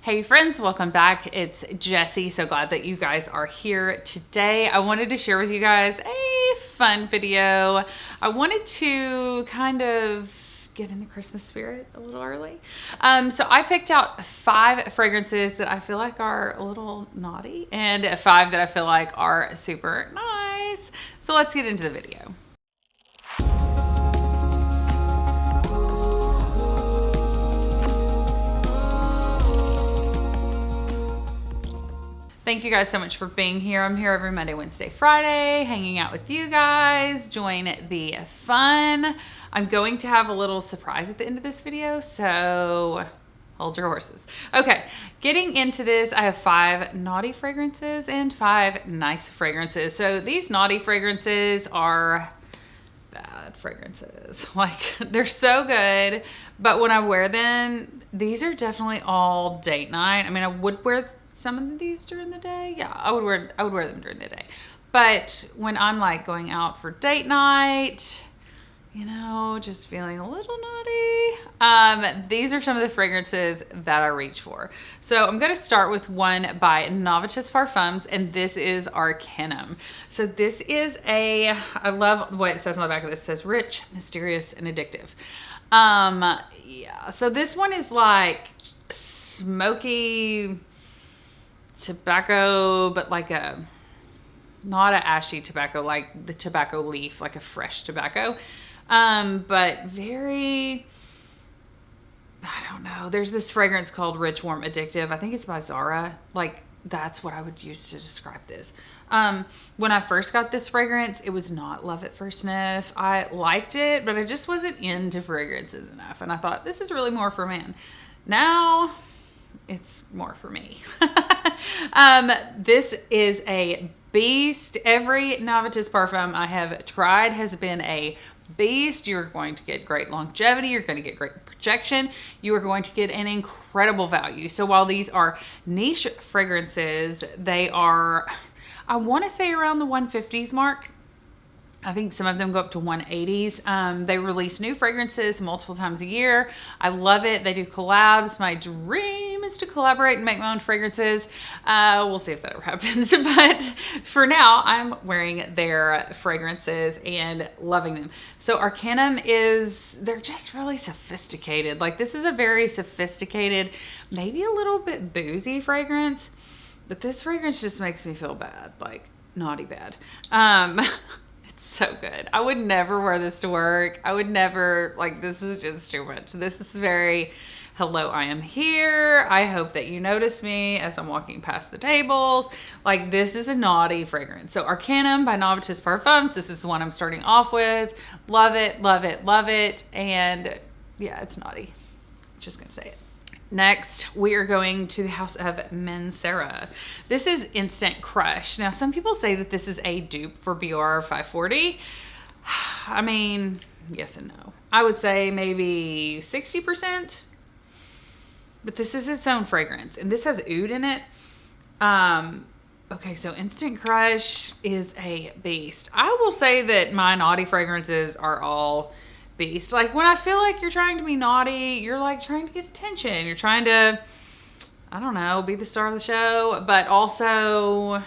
Hey friends, welcome back. It's Jessi. So glad that you guys are here today. I wanted to share with you guys a fun video. I wanted to kind of get in the Christmas spirit a little early. So I picked out 5 fragrances that I feel like are a little naughty and 5 that I feel like are super nice. So let's get into the video. Thank you guys so much for being here. I'm here every Monday, Wednesday, Friday, hanging out with you guys. Join the fun. I'm going to have a little surprise at the end of this video, so hold your horses. Okay, getting into this, I have 5 naughty fragrances and 5 nice fragrances. So these naughty fragrances are bad fragrances. Like, they're so good, but when I wear them, these are definitely all date night. I mean, I would wear some of these during the day. Yeah, I would wear them during the day. But when I'm like going out for date night, you know, just feeling a little naughty, these are some of the fragrances that I reach for. So I'm going to start with one by Novitus Parfums, and this is Arcanum. So this is I love what it says on the back of this. It says rich, mysterious, and addictive. Yeah, so this one is like smoky tobacco, but like not a ashy tobacco, like the tobacco leaf, like a fresh tobacco, but very, I don't know, there's this fragrance called Rich, Warm, Addictive. I think it's by Zara. Like, that's what I would use to describe this. When I first got this fragrance, it was not love at first sniff. I liked it, but I just wasn't into fragrances enough, and I thought, this is really more for men. Now it's more for me. This is a beast. Every Novitus Parfum I have tried has been a beast. You're going to get great longevity. You're going to get great projection. You are going to get an incredible value. So while these are niche fragrances, they are, I want to say, around the 150s mark. I think some of them go up to 180s. They release new fragrances multiple times a year. I love it. They do collabs. My dream is to collaborate and make my own fragrances. We'll see if that ever happens. But for now, I'm wearing their fragrances and loving them. So Arcanum they're just really sophisticated. Like, this is a very sophisticated, maybe a little bit boozy fragrance. But this fragrance just makes me feel bad, like naughty bad. So good. I would never wear this to work. I would never, like, this is just too much. This is very, hello, I am here. I hope that you notice me as I'm walking past the tables. Like, this is a naughty fragrance. So Arcanum by Novitus Parfums. This is the one I'm starting off with. Love it, love it, love it. And yeah, it's naughty. Just gonna say it. Next, we are going to the house of Mancera. This is Instant Crush. Now, some people say that this is a dupe for BR 540. I mean, yes and no. I would say maybe 60%. But this is its own fragrance. And this has oud in it. Okay, so Instant Crush is a beast. I will say that my naughty fragrances are all beast. Like, when I feel like you're trying to be naughty, you're like trying to get attention. You're trying to, I don't know, be the star of the show, but also,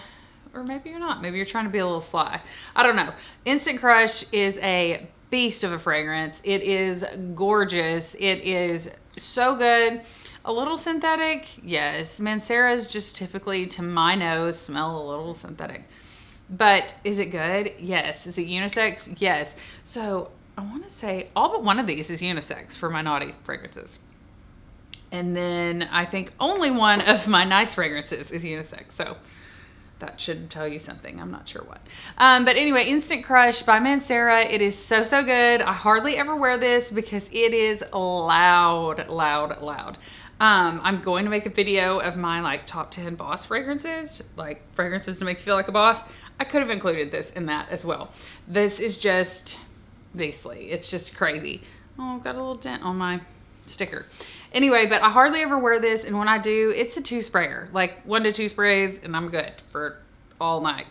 or maybe you're not. Maybe you're trying to be a little sly. I don't know. Instant Crush is a beast of a fragrance. It is gorgeous. It is so good. A little synthetic, yes. Manceras just typically, to my nose, smell a little synthetic. But is it good? Yes. Is it unisex? Yes. So I want to say all but one of these is unisex for my naughty fragrances. And then I think only one of my nice fragrances is unisex. So that should tell you something. I'm not sure what. But anyway, Instant Crush by Mancera. It is so, so good. I hardly ever wear this because it is loud, loud, loud. I'm going to make a video of my like top 10 boss fragrances, like fragrances to make you feel like a boss. I could have included this in that as well. This is just beastly. It's just crazy. Oh, got a little dent on my sticker. Anyway, but I hardly ever wear this, and when I do, it's a 2 sprayer, like 1 to 2 sprays, and I'm good for all night.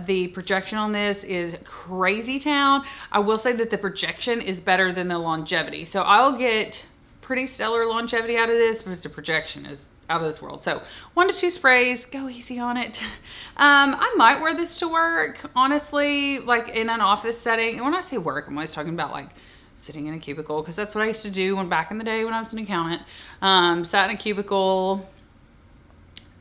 The projection on this is crazy town. I will say that the projection is better than the longevity. So I'll get pretty stellar longevity out of this, but the projection is out of this world. So 1 to 2 sprays, go easy on it. I might wear this to work, honestly, like in an office setting. And when I say work, I'm always talking about like sitting in a cubicle, because that's what I used to do when back in the day when I was an accountant. Sat in a cubicle,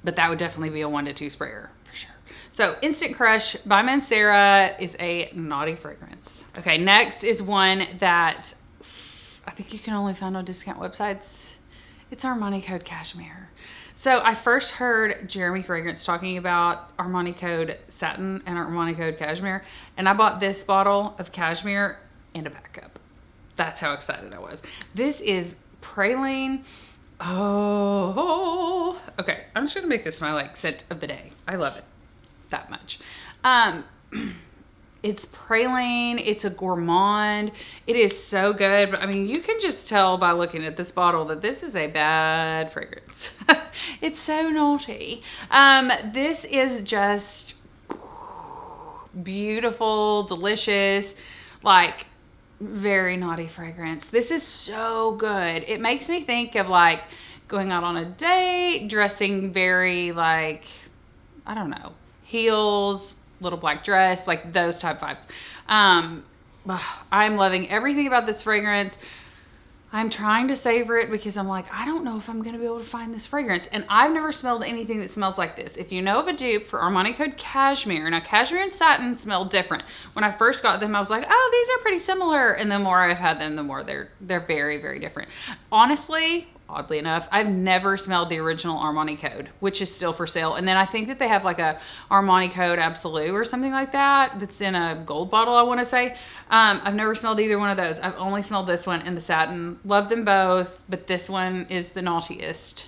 but that would definitely be a 1 to 2 sprayer for sure. So Instant Crush by Mancera is a naughty fragrance. Okay, next is one that I think you can only find on discount websites. It's Armani Code Cashmere. So I first heard Jeremy Fragrance talking about Armani Code Satin and Armani Code Cashmere, and I bought this bottle of cashmere and a backup. That's how excited I was. This is Praline. Oh, okay. I'm just gonna make this my like scent of the day. I love it that much. It's Praline. It's a gourmand. It is so good. But I mean, you can just tell by looking at this bottle that this is a bad fragrance. It's so naughty. This is just beautiful, delicious, like very naughty fragrance. This is so good. It makes me think of like going out on a date, dressing very like, I don't know, heels, little black dress, like those type vibes. I'm loving everything about this fragrance. I'm trying to savor it because I'm like, I don't know if I'm going to be able to find this fragrance. And I've never smelled anything that smells like this. If you know of a dupe for Armani Code Cashmere, now cashmere and satin smell different. When I first got them, I was like, oh, these are pretty similar. And the more I've had them, the more they're very, very different. Honestly, oddly enough, I've never smelled the original Armani Code, which is still for sale. And then I think that they have like a Armani Code Absolute or something like that that's in a gold bottle, I want to say. I've never smelled either one of those. I've only smelled this one and the satin. Love them both, but this one is the naughtiest.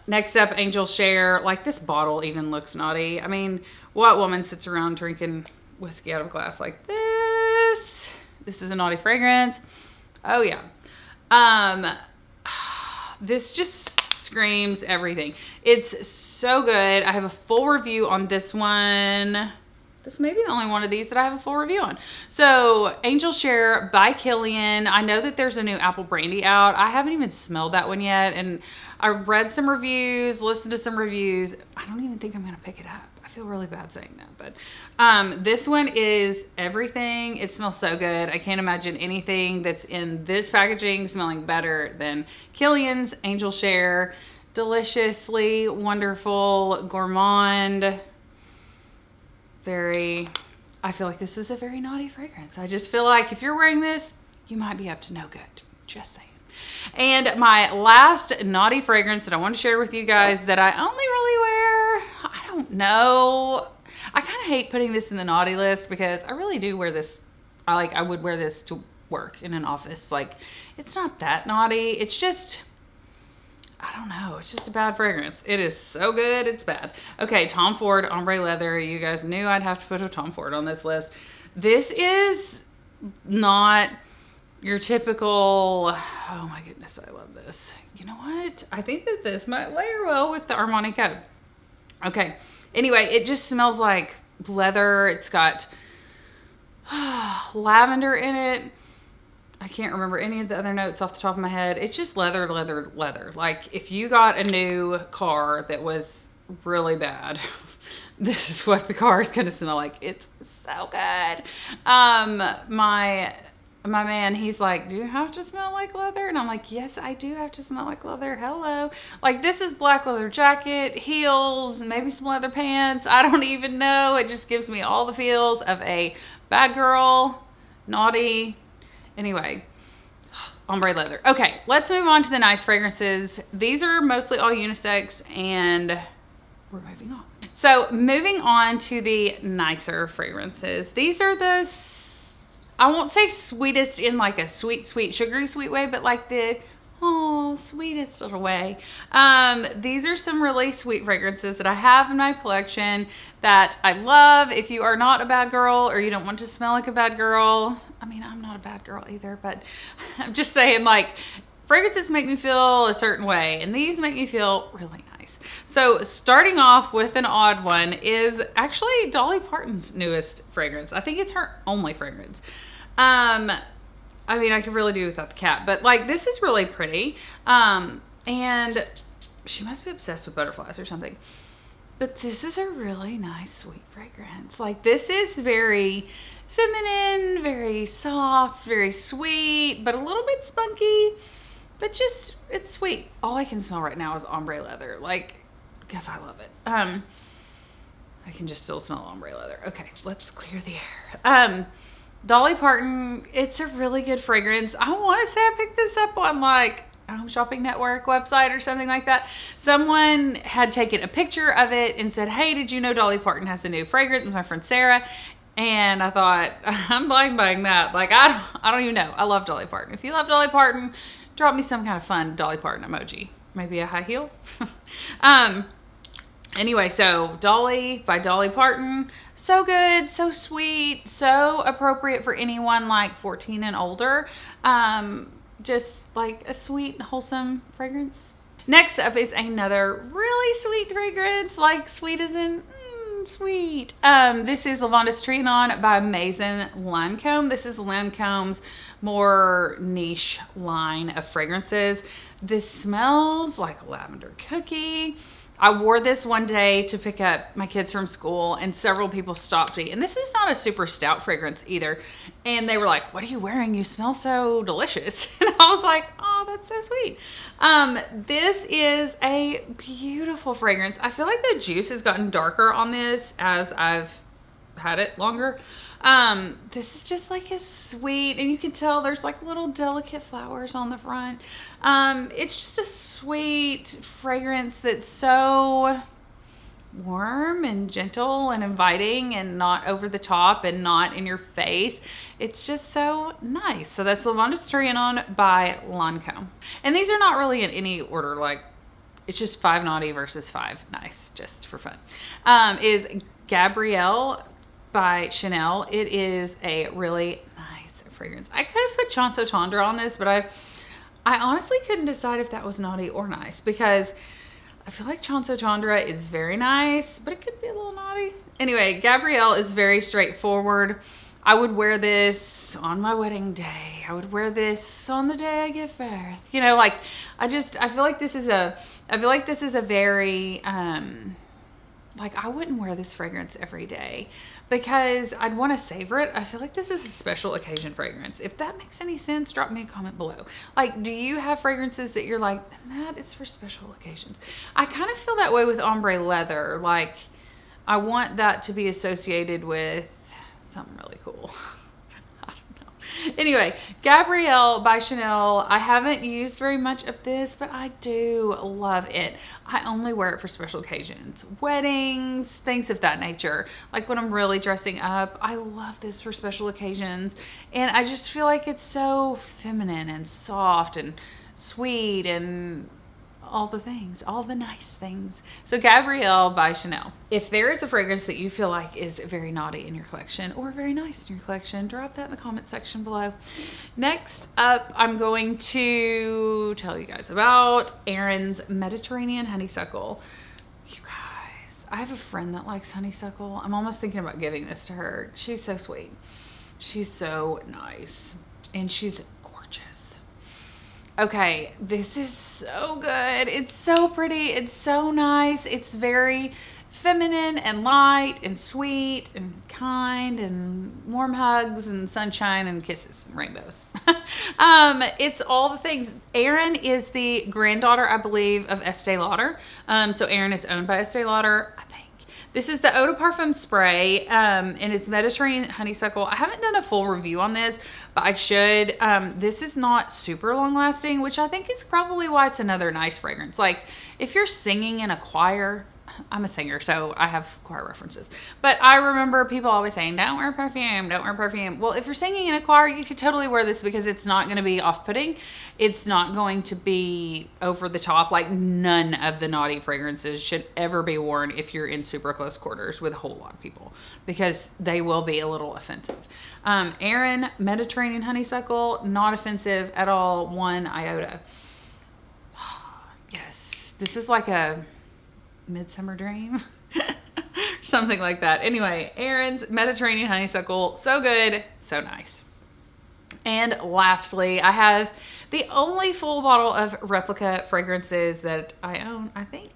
Next up, Angel Share. Like, this bottle even looks naughty. I mean, what woman sits around drinking whiskey out of a glass like this? This is a naughty fragrance. Oh yeah. This just screams everything. It's so good. I have a full review on this one. This may be the only one of these that I have a full review on. So, Angel Share by Killian. I know that there's a new apple brandy out. I haven't even smelled that one yet. And I read some reviews, listened to some reviews. I don't even think I'm going to pick it up. I feel really bad saying that. But this one is everything. It smells so good. I can't imagine anything that's in this packaging smelling better than Killian's Angel Share. Deliciously wonderful, gourmand. I feel like this is a very naughty fragrance. I just feel like if you're wearing this, you might be up to no good. Just saying. And my last naughty fragrance that I want to share with you guys that I only really wear, I don't know. I kind of hate putting this in the naughty list because I really do wear this. I would wear this to work in an office. Like, it's not that naughty. It's just, I don't know. It's just a bad fragrance. It is so good. It's bad. Okay, Tom Ford Ombre Leather. You guys knew I'd have to put a Tom Ford on this list. This is not your typical, oh my goodness, I love this. You know what? I think that this might layer well with the Armani Code. Okay. Anyway, it just smells like leather. It's got lavender in it. I can't remember any of the other notes off the top of my head. It's just leather, leather, leather. Like, if you got a new car that was really bad, this is what the car is going to smell like. It's so good. My man, he's like, do you have to smell like leather? And I'm like, yes, I do have to smell like leather. Hello. Like, this is black leather jacket, heels, maybe some leather pants. I don't even know. It just gives me all the feels of a bad girl, naughty. Anyway, ombre leather. Okay, let's move on to the nice fragrances. These are mostly all unisex, and we're moving on. So moving on to the nicer fragrances. These are the, I won't say sweetest in like a sweet, sugary sweet way, but like the, oh, sweetest little way. These are some really sweet fragrances that I have in my collection that I love. If you are not a bad girl or you don't want to smell like a bad girl, I mean, I'm not a bad girl either, but I'm just saying, like, fragrances make me feel a certain way, and these make me feel really nice. So starting off with an odd one is actually Dolly Parton's newest fragrance. I think it's her only fragrance. I mean, I could really do without the cat, but like, this is really pretty. And she must be obsessed with butterflies or something. But this is a really nice, sweet fragrance. Like, this is very feminine, very soft, very sweet, but a little bit spunky. But just, it's sweet. All I can smell right now is ombre leather. Like, because I love it. I can just still smell ombre leather. Okay, let's clear the air. Dolly Parton, it's a really good fragrance. I want to say I picked this up on like Home Shopping Network website or something like that. Someone had taken a picture of it and said, hey, did you know Dolly Parton has a new fragrance? With my friend Sarah. And I thought, I'm blind buying that. Like, I don't even know. I love Dolly Parton. If you love Dolly Parton, drop me some kind of fun Dolly Parton emoji. Maybe a high heel. Anyway, so Dolly by Dolly Parton. So good, so sweet, so appropriate for anyone like 14 and older. Just like a sweet, wholesome fragrance. Next up is another really sweet fragrance, like sweet as in sweet. This is Lavandis Trianon by Maison Lancome. This is Lancome's more niche line of fragrances. This smells like a lavender cookie. I wore this one day to pick up my kids from school, and several people stopped me. And this is not a super stout fragrance either. And they were like, what are you wearing? You smell so delicious. And I was like, oh, that's so sweet. This is a beautiful fragrance. I feel like the juice has gotten darker on this as I've had it longer. This is just like a sweet, and you can tell there's like little delicate flowers on the front. It's just a sweet fragrance that's so warm and gentle and inviting and not over the top and not in your face. It's just so nice. So that's Lavandis Trianon by Lancome. And these are not really in any order, like it's just 5 naughty versus 5 nice, just for fun. Is Gabrielle by Chanel. It is a really nice fragrance. I could have put Chanso Tendre on this, but I honestly couldn't decide if that was naughty or nice, because I feel like Chanso Tendre is very nice, but it could be a little naughty. Anyway, Gabrielle is very straightforward. I would wear this on my wedding day. I would wear this on the day I give birth. You know, like I feel like this is a very like I wouldn't wear this fragrance every day, because I'd want to savor it. I feel like this is a special occasion fragrance. If that makes any sense, drop me a comment below. Like, do you have fragrances that you're like, that is for special occasions? I kind of feel that way with ombre leather. Like, I want that to be associated with something really cool. I don't know. Anyway, Gabrielle by Chanel. I haven't used very much of this, but I do love it. I only wear it for special occasions, weddings, things of that nature. Like when I'm really dressing up, I love this for special occasions. And I just feel like it's so feminine and soft and sweet and all the things, all the nice things. So Gabrielle by Chanel. If there is a fragrance that you feel like is very naughty in your collection or very nice in your collection, drop that in the comment section below. Next up, I'm going to tell you guys about Erin's Mediterranean Honeysuckle. You guys, I have a friend that likes honeysuckle. I'm almost thinking about giving this to her. She's so sweet. She's so nice. And she's gorgeous. Okay, this is so good. It's so pretty. It's so nice. It's very feminine and light and sweet and kind and warm hugs and sunshine and kisses and rainbows. It's all the things. Erin is the granddaughter, I believe, of Estee Lauder. So Erin is owned by Estee Lauder, I think. This is the Eau de Parfum spray, and it's Mediterranean Honeysuckle. I haven't done a full review on this, but I should. This is not super long lasting, which I think is probably why it's another nice fragrance. Like if you're singing in a choir, I'm a singer, so I have choir references. But I remember people always saying, don't wear perfume, don't wear perfume. Well, if you're singing in a choir, you could totally wear this because it's not going to be off-putting. It's not going to be over the top. Like none of the naughty fragrances should ever be worn if you're in super close quarters with a whole lot of people, because they will be a little offensive. Erin Mediterranean Honeysuckle, not offensive at all, 1 iota. Yes, this is like a Midsummer Dream. Something like that. Anyway, Erin's Mediterranean Honeysuckle. So good. So nice. And lastly, I have The only full bottle of replica fragrances that I own, I think.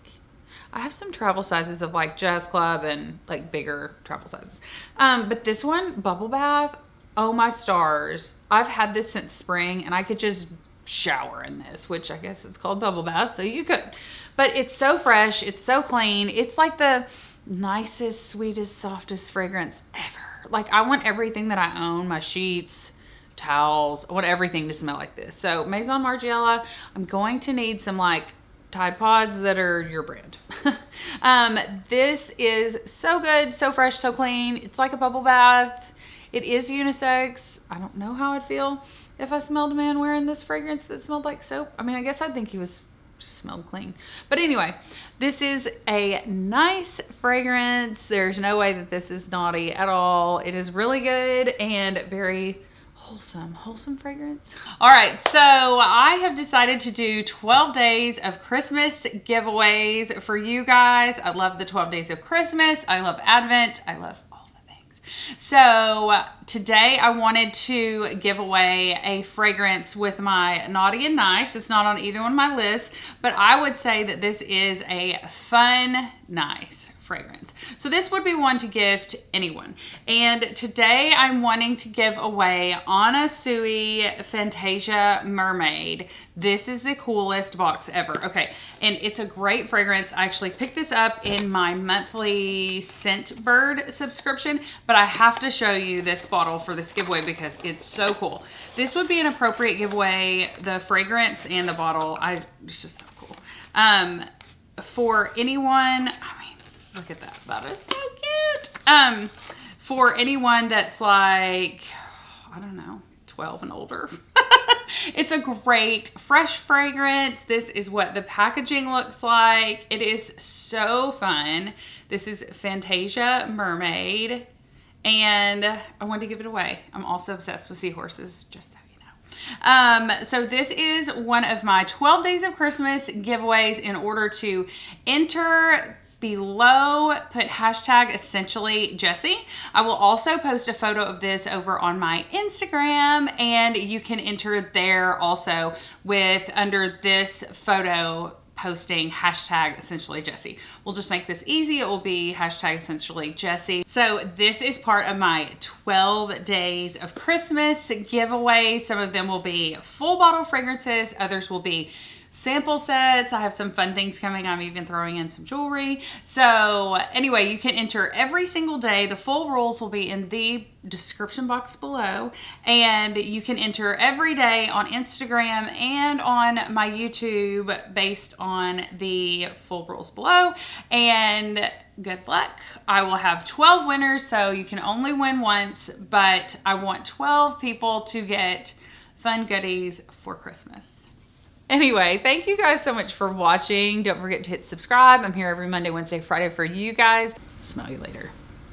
I have some travel sizes of like Jazz Club and like bigger travel sizes. But this one, Bubble Bath, oh my stars. I've had this since spring and I could just shower in this, which I guess it's called Bubble Bath, so you could. But it's so fresh, it's so clean. It's like the nicest, sweetest, softest fragrance ever. Like I want everything that I own, my sheets, towels, I want everything to smell like this. So Maison Margiela, I'm going to need some like Tide Pods that are your brand. This is so good, so fresh, so clean. It's like a bubble bath. It is unisex. I don't know how I'd feel if I smelled a man wearing this fragrance that smelled like soap. I mean, I guess I'd think he was just smelled clean. But anyway, this is a nice fragrance. There's no way that this is naughty at all. It is really good and very wholesome fragrance. All right, so I have decided to do 12 days of Christmas giveaways for you guys. I love the 12 days of Christmas. I love Advent. I love all the things. So today I wanted to give away a fragrance with my Naughty and Nice. It's not on either one of my lists, but I would say that this is a fun, nice fragrance. So this would be one to gift anyone. And today I'm wanting to give away Anna Sui Fantasia Mermaid. This is the coolest box ever. Okay, and it's a great fragrance. I actually picked this up in my monthly Scentbird subscription, but I have to show you this bottle for this giveaway because it's so cool. This would be an appropriate giveaway, the fragrance and the bottle. It's just so cool. For anyone, look at that. That is so cute. For anyone that's like, I don't know, 12 and older. It's a great fresh fragrance. This is what the packaging looks like. It is so fun. This is Fantasia Mermaid. And I wanted to give it away. I'm also obsessed with seahorses, just so you know. So this is one of my 12 days of Christmas giveaways. In order to enter below, put hashtag essentially Jessi. I will also post a photo of this over on my Instagram, and you can enter there also with under this photo posting hashtag essentially Jessi. We'll just make this easy. It will be hashtag essentially Jessi. So this is part of my 12 days of Christmas giveaway. Some of them will be full bottle fragrances. Others will be sample sets. I have some fun things coming. I'm even throwing in some jewelry. So anyway, you can enter every single day. The full rules will be in the description box below, and you can enter every day on Instagram and on my YouTube based on the full rules below. And good luck. I will have 12 winners, so you can only win once, but I want 12 people to get fun goodies for Christmas. Anyway, thank you guys so much for watching. Don't forget to hit subscribe. I'm here every Monday, Wednesday, Friday for you guys. Smell you later.